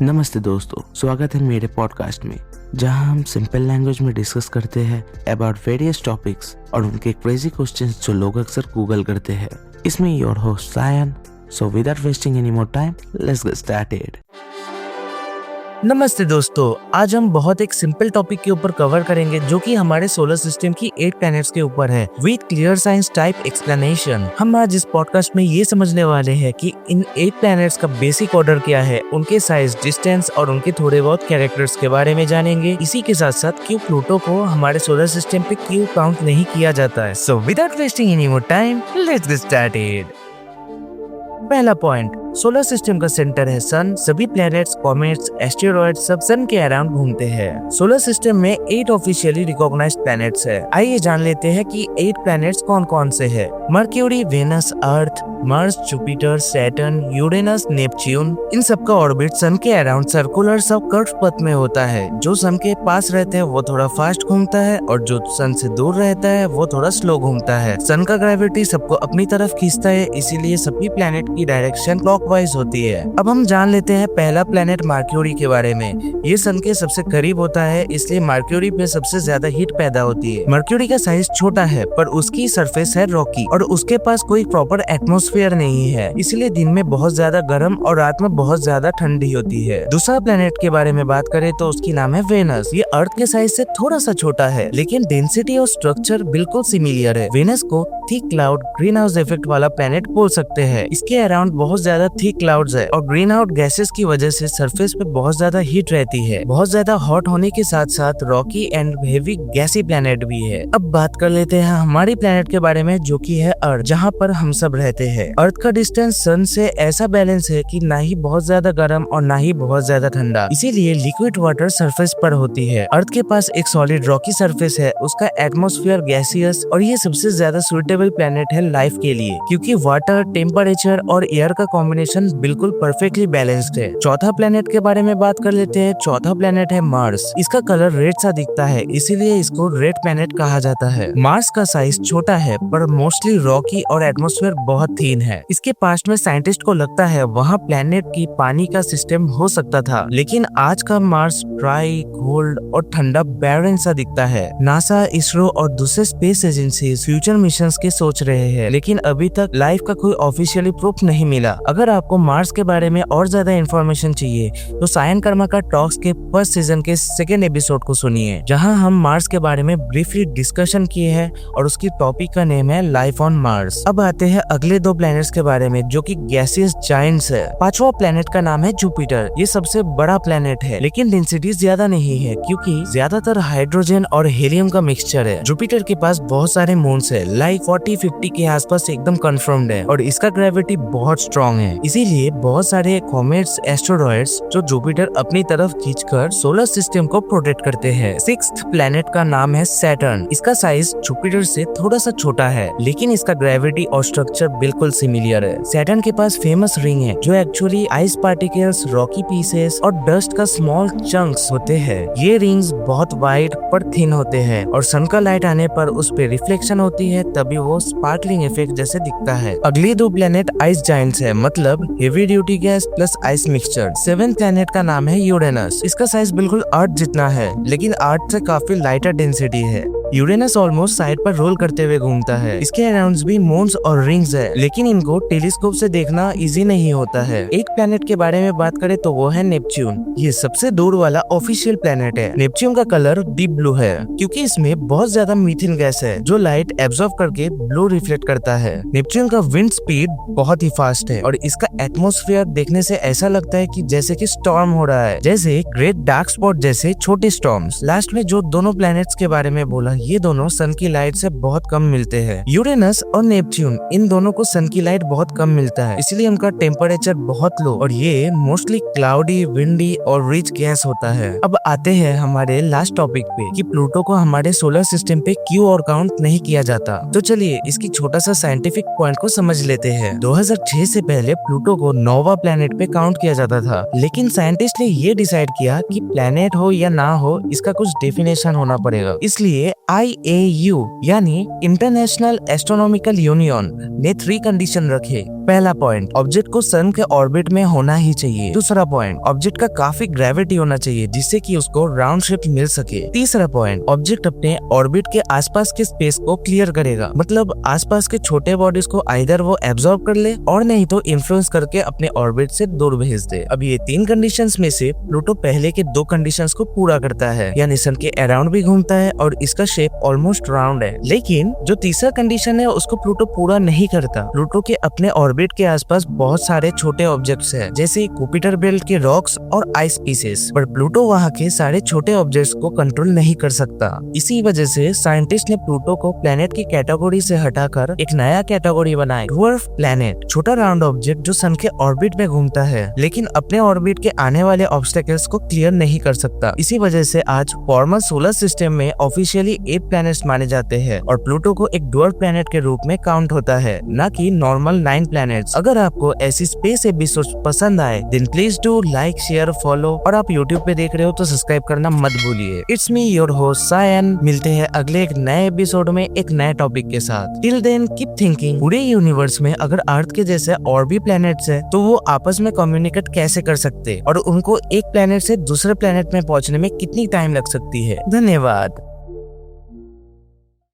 नमस्ते दोस्तों, स्वागत है मेरे पॉडकास्ट में जहां हम सिंपल लैंग्वेज में डिस्कस करते हैं अबाउट वेरियस टॉपिक्स और उनके क्रेजी क्वेश्चंस जो लोग अक्सर गूगल करते हैं। इसमें your host Sayan. So without wasting any more time, let's get started. नमस्ते दोस्तों, आज हम बहुत एक सिंपल टॉपिक के ऊपर कवर करेंगे जो कि हमारे सोलर सिस्टम की 8 प्लैनेट्स के ऊपर है with clear signs type explanation. हम आज इस पॉडकास्ट में ये समझने वाले हैं कि इन 8 प्लैनेट्स का बेसिक ऑर्डर क्या है, उनके साइज, डिस्टेंस और उनके थोड़े बहुत कैरेक्टर्स के बारे में जानेंगे। इसी के साथ साथ क्यों प्लूटो को हमारे सोलर सिस्टम पे क्यों काउंट नहीं किया जाता है। सो without wasting any more time, let's get started. पहला पॉइंट, सोलर सिस्टम का सेंटर है सन। सभी प्लैनेट्स, कॉमेट्स, एस्टेरॉइड्स सब सन के अराउंड घूमते हैं। सोलर सिस्टम में 8 ऑफिशियली रिकॉग्नाइज्ड प्लैनेट्स है। आइए जान लेते हैं कि 8 प्लैनेट्स कौन कौन से हैं। Mercury, Venus, Earth, Mars, Jupiter, Saturn, Uranus, Neptune. इन सब का ऑर्बिट सन के अराउंड सर्कुलर सब कर्व पथ में होता है। जो सन के पास रहते हैं वो थोड़ा फास्ट घूमता है और जो सन से दूर रहता है वो थोड़ा स्लो घूमता है। सन का ग्रेविटी सबको अपनी तरफ खींचता है, इसीलिए सभी प्लैनेट की डायरेक्शन क्लॉकवाइज होती है। अब हम जान लेते हैं पहला प्लैनेट मर्क्यूरी के बारे में। ये सन के सबसे करीब होता है, इसलिए मर्क्यूरी पे सबसे ज्यादा हीट पैदा होती है। मर्क्यूरी का साइज छोटा है पर उसकी सरफेस है रॉकी और उसके पास कोई प्रॉपर एटमॉस्फेयर नहीं है, इसलिए दिन में बहुत ज्यादा गर्म और रात में बहुत ज्यादा ठंडी होती है। दूसरा प्लैनेट के बारे में बात करें तो उसकी नाम है वेनस। ये अर्थ के साइज से थोड़ा सा छोटा है, लेकिन डेंसिटी और स्ट्रक्चर बिल्कुल सिमिलर है। वेनस को thick cloud, green house effect वाला प्लैनेट बोल सकते हैं। इसके अराउंड बहुत ज्यादा थिक क्लाउड्स है और ग्रीन हाउस गैसेस की वजह से सरफेस पे बहुत ज्यादा हीट रहती है। बहुत ज्यादा हॉट होने के साथ साथ रॉकी एंड हेवी गैसी प्लैनेट भी है। अब बात कर लेते हैं हमारी प्लैनेट के बारे में जो कि है अर्थ, जहाँ पर हम सब रहते हैं। अर्थ का डिस्टेंस सन से ऐसा बैलेंस है कि ना ही बहुत ज्यादा गर्म और ना ही बहुत ज्यादा ठंडा, इसीलिए लिक्विड वाटर सरफेस पर होती है। अर्थ के पास एक सॉलिड रॉकी सरफेस है, उसका एटमॉस्फेयर गैसियस और ये सबसे ज्यादा सुइटेबल प्लैनेट है लाइफ के लिए, क्योंकि वाटर, टेम्परेचर और एयर का कॉम्बिनेशन बिल्कुल परफेक्टली बैलेंस्ड है। चौथा प्लैनेट के बारे में बात कर लेते हैं। चौथा प्लैनेट है मार्स। इसका कलर रेड सा दिखता है, इसीलिए इसको रेड प्लैनेट कहा जाता है। मार्स का साइज छोटा है पर मोस्टली रॉकी और एटमॉस्फेयर बहुत थीन है। इसके पास्ट में साइंटिस्ट को लगता है वहाँ प्लैनेट की पानी का सिस्टम हो सकता था, लेकिन आज का मार्स ड्राई, कोल्ड और ठंडा बैरन सा दिखता है। नासा, इसरो और दूसरे स्पेस एजेंसीज फ्यूचर मिशंस के सोच रहे हैं, लेकिन अभी तक लाइफ का कोई ऑफिशियली प्रूफ नहीं मिला। अगर आपको मार्स के बारे में और ज्यादा इन्फॉर्मेशन चाहिए तो सायन कर्मा का टॉक्स के फर्स्ट सीजन के 2nd एपिसोड को सुनिए, जहां हम मार्स के बारे में ब्रीफली डिस्कशन किए हैं और उसकी टॉपिक का नेम है लाइफ ऑन मार्स। अब आते हैं अगले 2 प्लैनेट्स के बारे में जो कि गैसियस जायंट्स है। पांचवा प्लैनेट का नाम है जुपिटर। ये सबसे बड़ा प्लैनेट है, लेकिन डेंसिटी ज्यादा नहीं है क्योंकि ज्यादातर हाइड्रोजन और हीलियम का मिक्सचर है। जुपिटर के पास बहुत सारे मून्स है, लाइक 40-50 के आसपास एकदम कंफर्म्ड है और इसका ग्रेविटी बहुत स्ट्रॉन्ग है। इसीलिए बहुत सारे कॉमेट्स, एस्टेरॉइड्स जो जुपिटर अपनी तरफ खींचकर सोलर सिस्टम को प्रोटेक्ट करते हैं। 6th प्लैनेट का नाम है सैटर्न। इसका साइज जुपिटर से थोड़ा सा छोटा है, लेकिन इसका ग्रेविटी और स्ट्रक्चर बिल्कुल सिमिलर है। सैटर्न के पास फेमस रिंग है जो actually ice particles, Rocky pieces और डस्ट का स्मॉल चंक्स होते हैं। ये रिंग्स बहुत वाइड पर थिन होते हैं और सन का लाइट आने पर उस पे रिफ्लेक्शन होती है, तभी वो स्पार्कलिंग इफेक्ट जैसे दिखता है। अगली 2 प्लैनेट आइस जायंट्स है, मतलब heavy duty gas plus ice mixture. 7th planet का नाम है यूरेनस। इसका साइज बिल्कुल अर्थ जितना है, लेकिन अर्थ से काफी लाइटर डेंसिटी है। यूरेनस ऑलमोस्ट साइड पर रोल करते हुए घूमता है। इसके अराउंड भी मून्स और रिंग्स है, लेकिन इनको टेलीस्कोप से देखना इजी नहीं होता है। एक प्लैनेट के बारे में बात करें तो वो है नेपच्यून। ये सबसे दूर वाला ऑफिशियल प्लैनेट है। नेपच्यून का कलर डीप ब्लू है क्योंकि इसमें बहुत ज्यादा मीथेन गैस है जो लाइट एब्जॉर्ब करके ब्लू रिफ्लेक्ट करता है। नेपच्यून का विंड स्पीड बहुत ही फास्ट है और इसका एटमॉस्फेयर देखने से ऐसा लगता है कि जैसे कि स्टॉर्म हो रहा है, जैसे ग्रेट डार्क स्पॉट जैसे छोटे स्टॉर्म्स। लास्ट में जो दोनों प्लैनेट्स के बारे में बोला, ये दोनों सन की लाइट से बहुत कम मिलते हैं। यूरेनस और नेपच्यून, इन दोनों को सन की लाइट बहुत कम मिलता है, इसलिए उनका टेम्परेचर बहुत लो और ये मोस्टली क्लाउडी, विंडी और रिच गैस होता है। अब आते हैं हमारे लास्ट टॉपिक पे कि प्लूटो को हमारे सोलर सिस्टम पे क्यों और काउंट नहीं किया जाता। तो चलिए इसकी छोटा सा साइंटिफिक पॉइंट को समझ लेते हैं। 2006 से पहले प्लूटो को नोवा प्लैनेट पे काउंट किया जाता था, लेकिन साइंटिस्ट ने ये डिसाइड किया कि प्लैनेट हो या ना हो इसका कुछ डेफिनेशन होना पड़ेगा, इसलिए IAU यानी इंटरनेशनल एस्ट्रोनॉमिकल यूनियन ने 3 कंडीशन रखे। पहला पॉइंट, ऑब्जेक्ट को सन के ऑर्बिट में होना ही चाहिए। दूसरा पॉइंट, ऑब्जेक्ट का काफी ग्रेविटी होना चाहिए जिससे कि उसको राउंड शेप मिल सके। तीसरा पॉइंट, ऑब्जेक्ट अपने ऑर्बिट के आसपास के स्पेस को क्लियर करेगा, मतलब आसपास के छोटे बॉडीज को आइदर वो एब्जॉर्ब कर ले और नहीं तो इन्फ्लुएंस करके अपने ऑर्बिट से दूर भेज दे। अब ये 3 कंडीशंस में से प्लूटो पहले के 2 कंडीशंस को पूरा करता है, यानी सन के अराउंड भी घूमता है और इसका शेप ऑलमोस्ट राउंड है। लेकिन जो तीसरा कंडीशन है उसको प्लूटो पूरा नहीं करता। प्लूटो के अपने ऑर्बिट के आसपास बहुत सारे छोटे ऑब्जेक्ट्स हैं, जैसे कुपिटर बेल्ट के रॉक्स और आइस पीसेस, पर प्लूटो वहाँ के सारे छोटे ऑब्जेक्ट्स को कंट्रोल नहीं कर सकता। इसी वजह से साइंटिस्ट ने प्लूटो को प्लेनेट की कैटेगरी से हटाकर एक नया कैटेगरी बनाई, ड्वार्फ प्लेनेट, छोटा राउंड ऑब्जेक्ट जो सन के ऑर्बिट में घूमता है लेकिन अपने ऑर्बिट के आने वाले ऑब्स्टेकल्स को क्लियर नहीं कर सकता। इसी वजह से आज फॉर्मल सोलर सिस्टम में ऑफिशियली 8 प्लैनेट्स माने जाते हैं और प्लूटो को एक ड्वार्फ प्लैनेट के रूप में काउंट होता है, न कि नॉर्मल 9 प्लैनेट्स। अगर आपको ऐसी स्पेस एपिसोड्स पसंद आए then please do like, share, follow, और आप यूट्यूब पे देख रहे हो तो सब्सक्राइब करना मत भूलिए। It's me your host Sayan. मिलते हैं अगले एक नए एपिसोड में एक नए टॉपिक के साथ। टिल देन कीप थिंकिंग, पूरे यूनिवर्स में अगर अर्थ के जैसे और भी प्लैनेट्स है तो वो आपस में कम्युनिकेट कैसे कर सकते और उनको एक प्लैनेट से दूसरे प्लैनेट में पहुंचने में कितनी टाइम लग सकती है। धन्यवाद।